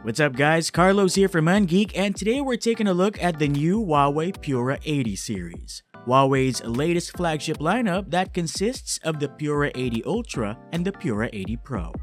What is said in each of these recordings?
What's up guys, Carlos here from Ungeek, and today we're taking a look at the new HUAWEI Pura 80 series. HUAWEI's latest flagship lineup that consists of the Pura 80 Ultra and the Pura 80 Pro.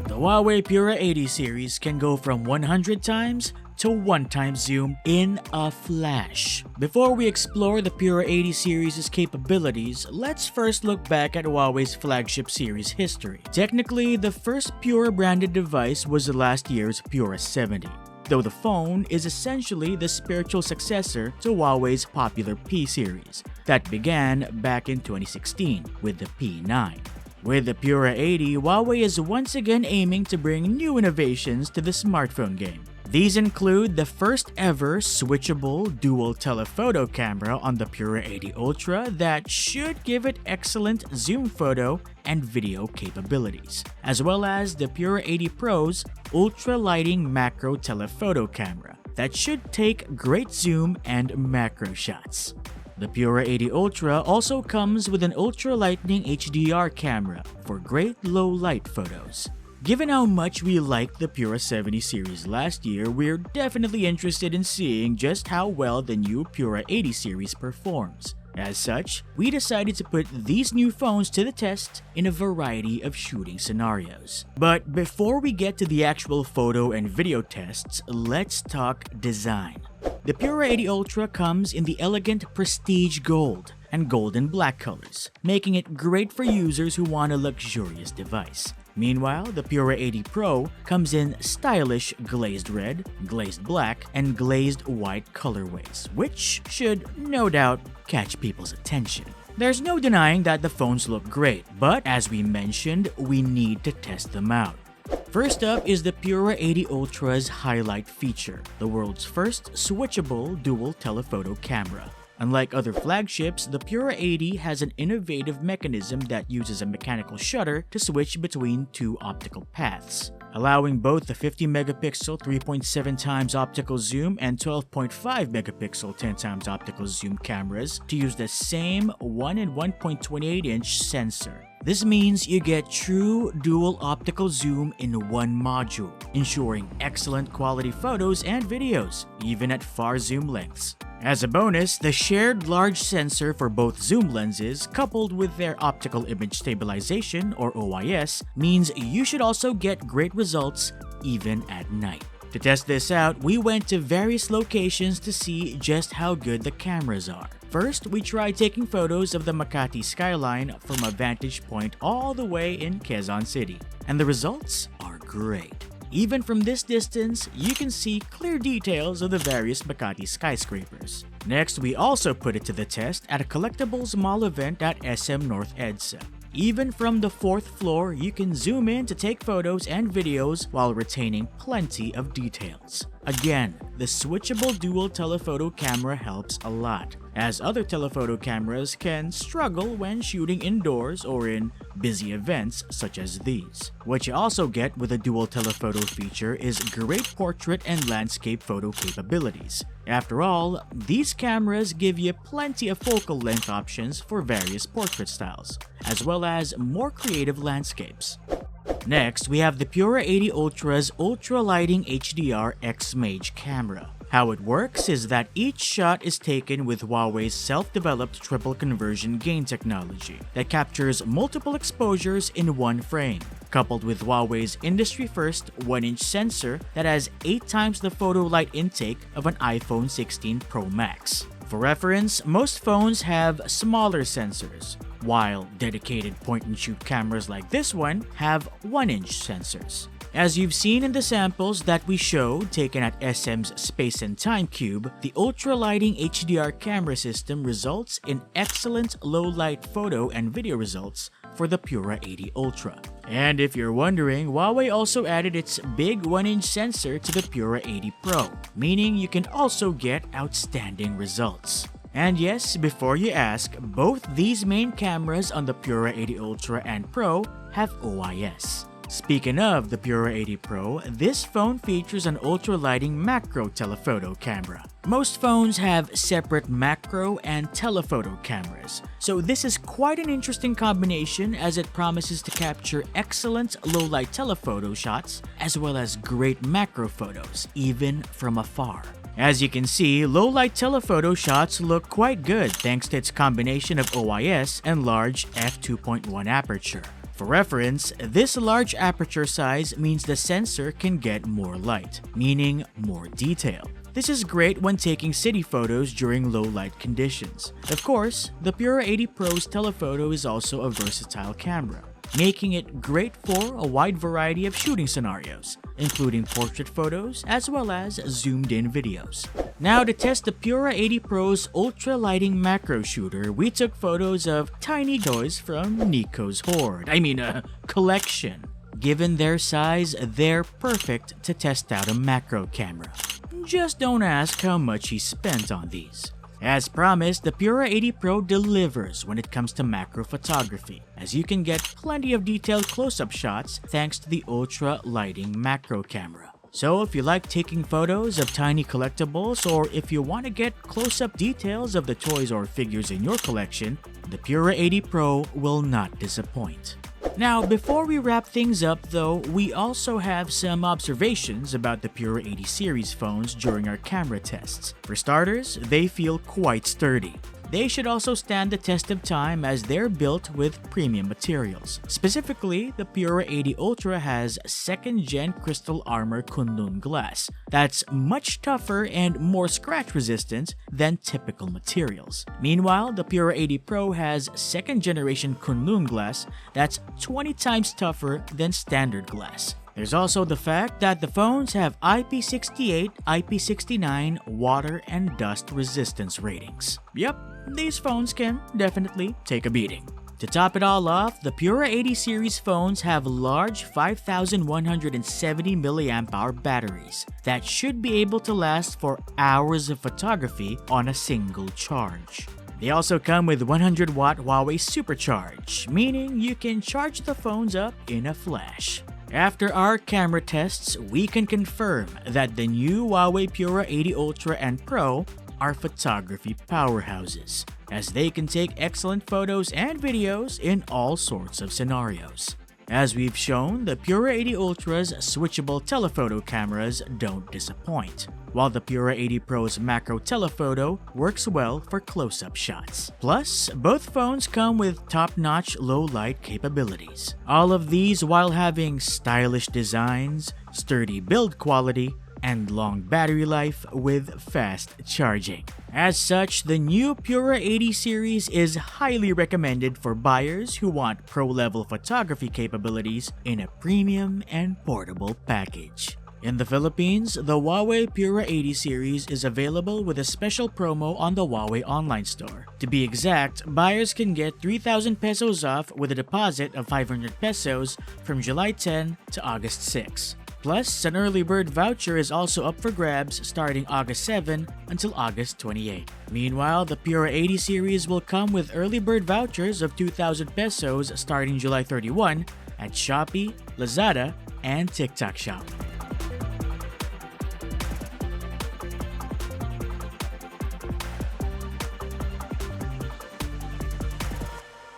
The HUAWEI Pura 80 series can go from 100 times to 1x zoom in a flash. Before we explore the Pura 80 series' capabilities, let's first look back at HUAWEI's flagship series history. Technically, the first Pura branded device was last year's Pura 70, though the phone is essentially the spiritual successor to HUAWEI's popular P series that began back in 2016 with the P9. With the Pura 80, HUAWEI is once again aiming to bring new innovations to the smartphone game. These include the first ever switchable dual telephoto camera on the Pura 80 Ultra that should give it excellent zoom photo and video capabilities, as well as the Pura 80 Pro's ultra lighting macro telephoto camera that should take great zoom and macro shots. The Pura 80 Ultra also comes with an ultra lightning HDR camera for great low light photos. Given how much we liked the Pura 70 series last year, we're definitely interested in seeing just how well the new Pura 80 series performs. As such, we decided to put these new phones to the test in a variety of shooting scenarios. But before we get to the actual photo and video tests, let's talk design. The Pura 80 Ultra comes in the elegant prestige gold and golden black colors, making it great for users who want a luxurious device. Meanwhile, the Pura 80 Pro comes in stylish glazed red, glazed black, and glazed white colorways, which should no doubt catch people's attention. There's no denying that the phones look great, but as we mentioned, we need to test them out. First up is the Pura 80 Ultra's highlight feature, the world's first switchable dual telephoto camera. Unlike other flagships, the Pura 80 has an innovative mechanism that uses a mechanical shutter to switch between two optical paths, allowing both the 50 megapixel 3.7x optical zoom and 12.5 megapixel 10x optical zoom cameras to use the same 1 and 1.28 inch sensor. This means you get true dual optical zoom in one module, ensuring excellent quality photos and videos, even at far zoom lengths. As a bonus, the shared large sensor for both zoom lenses, coupled with their optical image stabilization or OIS, means you should also get great results even at night. To test this out, we went to various locations to see just how good the cameras are. First, we tried taking photos of the Makati skyline from a vantage point all the way in Quezon City, and the results are great. Even from this distance, you can see clear details of the various Makati skyscrapers. Next, we also put it to the test at a collectibles mall event at SM North EDSA. Even from the 4th floor, you can zoom in to take photos and videos while retaining plenty of details. Again, the switchable dual telephoto camera helps a lot, as other telephoto cameras can struggle when shooting indoors or in busy events such as these. What you also get with a dual telephoto feature is great portrait and landscape photo capabilities. After all, these cameras give you plenty of focal length options for various portrait styles, as well as more creative landscapes. Next, we have the Pura 80 Ultra's Ultra Lighting HDR X-Mage camera. How it works is that each shot is taken with HUAWEI's self-developed triple conversion gain technology that captures multiple exposures in one frame, coupled with HUAWEI's industry-first 1-inch sensor that has 8 times the photo light intake of an iPhone 16 Pro Max. For reference, most phones have smaller sensors, while dedicated point-and-shoot cameras like this one have 1-inch sensors. As you've seen in the samples that we showed taken at SM's Space and Time Cube, the Ultra Lighting HDR camera system results in excellent low-light photo and video results for the Pura 80 Ultra. And if you're wondering, HUAWEI also added its big 1-inch sensor to the Pura 80 Pro, meaning you can also get outstanding results. And yes, before you ask, both these main cameras on the Pura 80 Ultra and Pro have OIS. Speaking of the Pura 80 Pro, this phone features an ultra-lighting macro telephoto camera. Most phones have separate macro and telephoto cameras, so this is quite an interesting combination as it promises to capture excellent low-light telephoto shots as well as great macro photos, even from afar. As you can see, low-light telephoto shots look quite good thanks to its combination of OIS and large f2.1 aperture. For reference, this large aperture size means the sensor can get more light, meaning more detail. This is great when taking city photos during low light conditions. Of course, the Pura 80 Pro's telephoto is also a versatile camera, making it great for a wide variety of shooting scenarios, including portrait photos as well as zoomed-in videos. Now, to test the Pura 80 Pro's ultra-lighting macro shooter, we took photos of tiny toys from Nico's collection. Given their size, they're perfect to test out a macro camera. Just don't ask how much he spent on these. As promised, the Pura 80 Pro delivers when it comes to macro photography, as you can get plenty of detailed close-up shots thanks to the ultra-lighting macro camera. So if you like taking photos of tiny collectibles, or if you want to get close-up details of the toys or figures in your collection, the Pura 80 Pro will not disappoint. Now, before we wrap things up though, we also have some observations about the Pura 80 series phones during our camera tests. For starters, they feel quite sturdy. They should also stand the test of time as they're built with premium materials. Specifically, the Pura 80 Ultra has 2nd Gen Crystal Armor Kunlun glass that's much tougher and more scratch resistant than typical materials. Meanwhile, the Pura 80 Pro has 2nd generation Kunlun glass that's 20 times tougher than standard glass. There's also the fact that the phones have IP68, IP69 water and dust resistance ratings. Yep, these phones can definitely take a beating. To top it all off, the Pura 80 series phones have large 5170 mAh batteries that should be able to last for hours of photography on a single charge. They also come with 100-watt Huawei Supercharge, meaning you can charge the phones up in a flash. After our camera tests, we can confirm that the new Huawei Pura 80 Ultra and Pro are photography powerhouses, as they can take excellent photos and videos in all sorts of scenarios. As we've shown, the Pura 80 Ultra's switchable telephoto cameras don't disappoint, while the Pura 80 Pro's macro telephoto works well for close-up shots. Plus, both phones come with top-notch low-light capabilities. All of these while having stylish designs, sturdy build quality, and long battery life with fast charging. As such, the new Pura 80 series is highly recommended for buyers who want pro-level photography capabilities in a premium and portable package. In the Philippines, the Huawei Pura 80 series is available with a special promo on the Huawei online store. To be exact, buyers can get 3,000 pesos off with a deposit of 500 pesos from July 10 to August 6. Plus, an early bird voucher is also up for grabs starting August 7 until August 28. Meanwhile, the Pura 80 series will come with early bird vouchers of 2,000 pesos starting July 31 at Shopee, Lazada, and TikTok Shop.